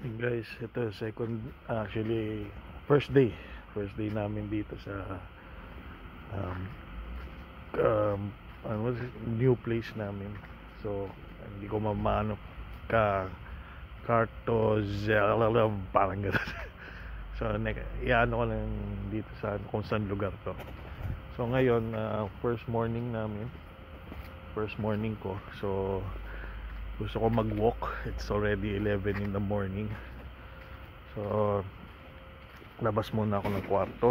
Guys, ito actually first day namin dito sa um, um, new place namin. So hindi ko mamano ka parang gano'n. So iano ko lang dito sa kung saan lugar to. So ngayon, first morning ko. So gusto ko mag-walk. It's already 11 in the morning. So labas muna ako ng kwarto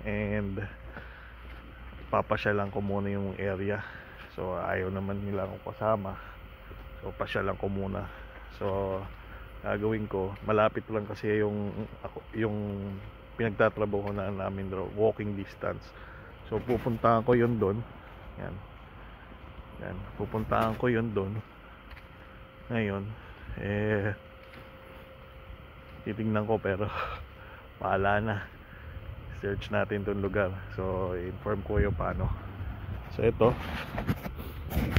and papasyalan ko muna yung area. So ayaw naman nila akong kasama, so pasyalan ko muna. So gagawin ko, malapit lang kasi yung pinagtatrabaho na namin, walking distance. So pupuntahan ko yun doon. Yan, pupuntahan ko yun doon. Ngayon titingnan ko, pero paala na, search natin tong lugar. So inform ko yung paano. So ito,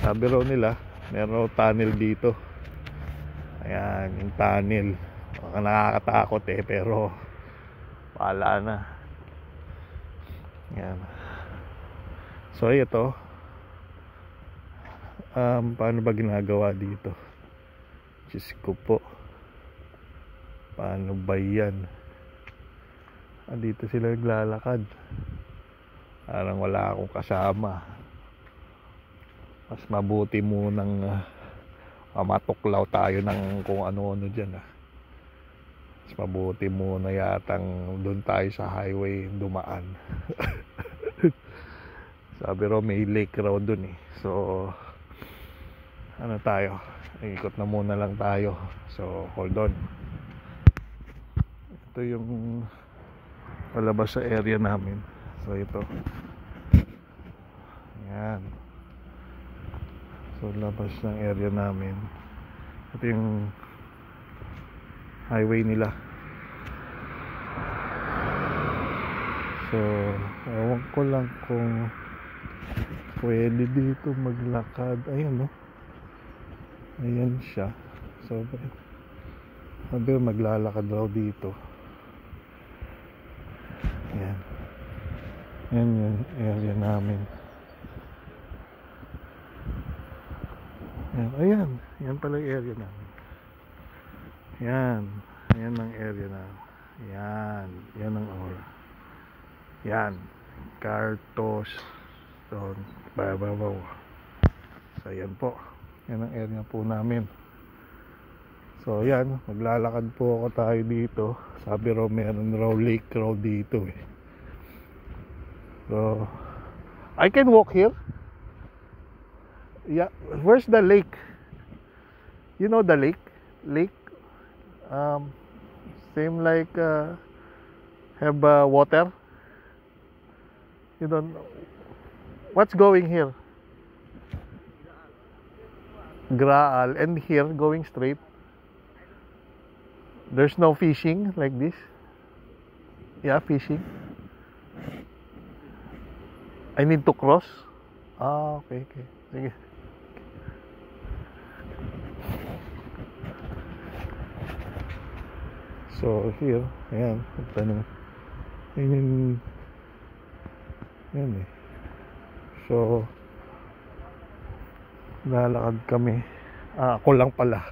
sabi raw nila meron tunnel dito. Ayan yung tunnel. Baka nakakatakot pero paala na. Ayan. So ito, paano ba ginagawa dito? Diyos ko po, paano ba yan? Dito sila naglalakad, parang wala akong kasama. Mas mabuti munang matuklaw tayo ng kung ano-ano dyan. Mas mabuti muna yatang doon tayo sa highway dumaan. Sabi raw may lake raw doon So ano tayo, ikot na muna lang tayo. So hold on. Ito yung palabas sa area namin. So ito, yan. So labas ng area namin. Ito yung highway nila. So ewan ko lang kung pwede dito maglakad. Ayan ayan siya. So sabi maglalakad raw dito. Yan yung area namin. Yan pala yung area namin. Yan ang area namin. Yan ang aura. Yan Cartos. So babaw. So yan po, yan ang area po namin. So yan, maglalakad po ako tayo dito. Sabi raw meron raw lake raw dito So I can walk here. Yeah, where's the lake? You know the lake? Same like have water. You don't know what's going here? Graal. And here going straight, there's no fishing like this. Yeah, fishing. I need to cross. Okay. Sige. So here, ayan, tanong. Yan So lalakad kami. Ako lang pala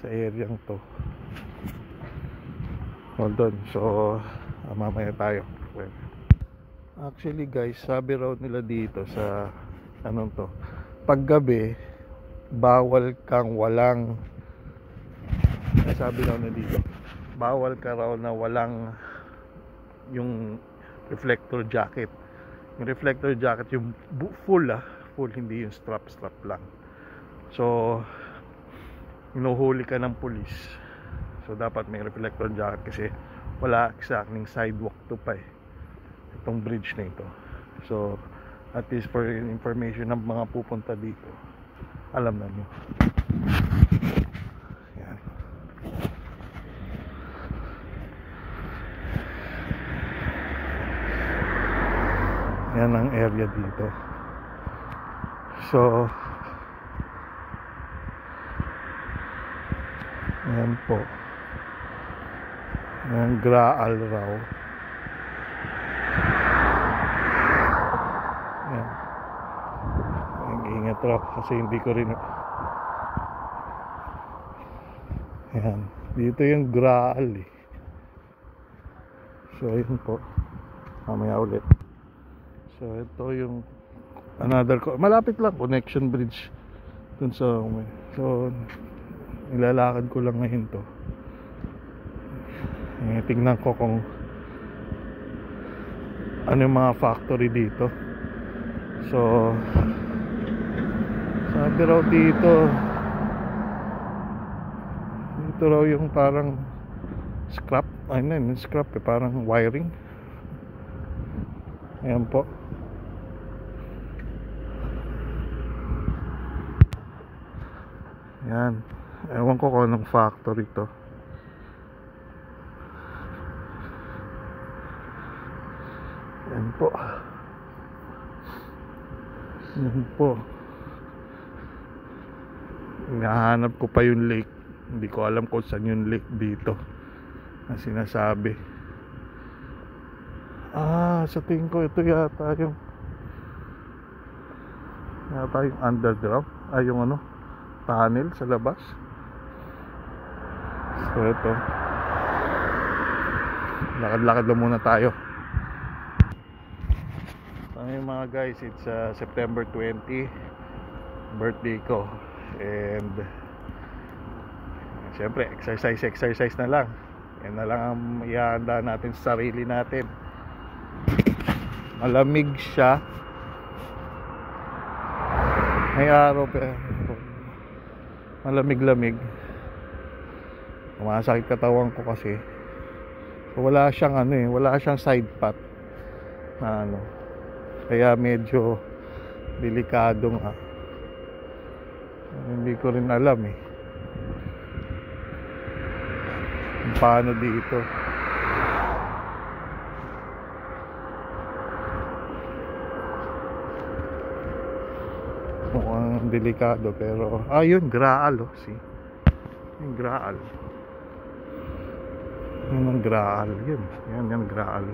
sa area to. Hold on. So mamaya tayo. Actually guys, sabi raw nila dito sa paggabi bawal kang walang, sabi raw na dito, bawal ka raw na walang yung reflector jacket. Yung reflector jacket yung full, hindi yung strap lang. So hinuhuli ka ng pulis. So dapat may reflector jacket kasi wala exactly sidewalk to pa itong bridge na ito. So at least for information ng mga pupunta dito, alam na nyo. Yan ang area dito. So Ayan po. Ayan, Graal raw. Ayan. Ingat raw kasi hindi ko rin. Ayan. Dito yung Graal eh. So yun po. Mamaya ulit. So ito yung another malapit lang, connection bridge dun sa so nilalakad ko lang ngayon to. Tingnan ko kung ano yung mga factory dito. So sabi raw dito raw yung parang scrap, scrap eh, parang wiring. Ayan po. Ayan, ewan ko kung anong factory to. Ayan po. Ayan po. Hinahanap ko pa yung lake. Hindi ko alam kung saan yung lake dito na sinasabi. Sa tingin ko ito yata yung underground. Yung tunnel sa labas. So ito, lakad-lakad lang muna tayo. Mga guys, it's September 20, birthday ko. And siyempre exercise na lang. Yan na lang ang ihahanda natin sa sarili natin. Malamig siya, may araw pero malamig-lamig. Sumasakit katawan ko kasi. So, wala siyang side path na kaya medyo delikado nga. Hindi ko rin alam paano dito. Mukhang delikado pero yun, Graal see. Yung Graal. Yun ang Graal. Yan Graal.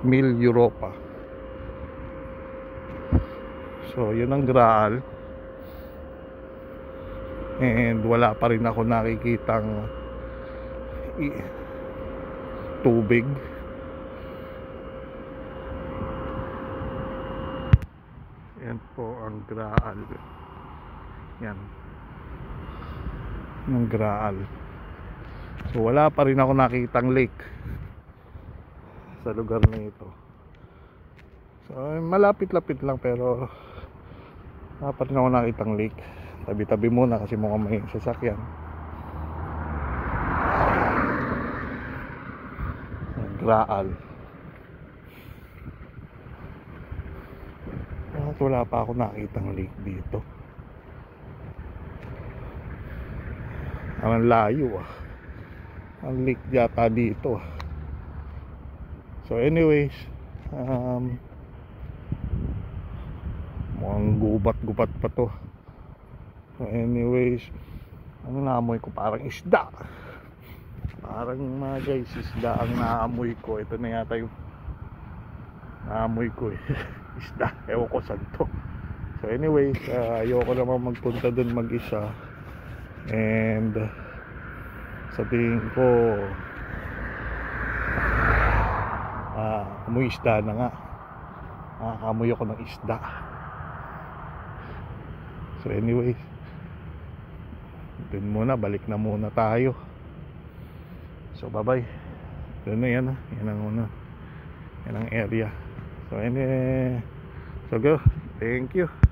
Mil Europa. So yun ang Graal. And wala pa rin ako nakikitang tubig. Yan po ang Graal. Yan ang Graal. So wala pa rin ako nakitang lake sa lugar na ito. So malapit-lapit lang pero wala pa rin ako nakitang lake. Tabi-tabi muna kasi mukhang may sasakyan. Graal. At wala pa ako nakitang lake dito. Ang layo ang lake yata dito. So anyways, mukhang gubat-gubat pa to. So anyways, naamoy ko parang isda. Parang mga guys, isda ang naamoy ko. Ito na yata yung naamoy ko isda, ewan ko saan to. So anyways, ayoko naman magpunta dun mag-isa. And sa tingin ko amoy isda na nga. Nakakamoy ako ng isda. So anyways, dun muna, balik na muna tayo. So bye bye. Dun na yan ang area. So go, thank you.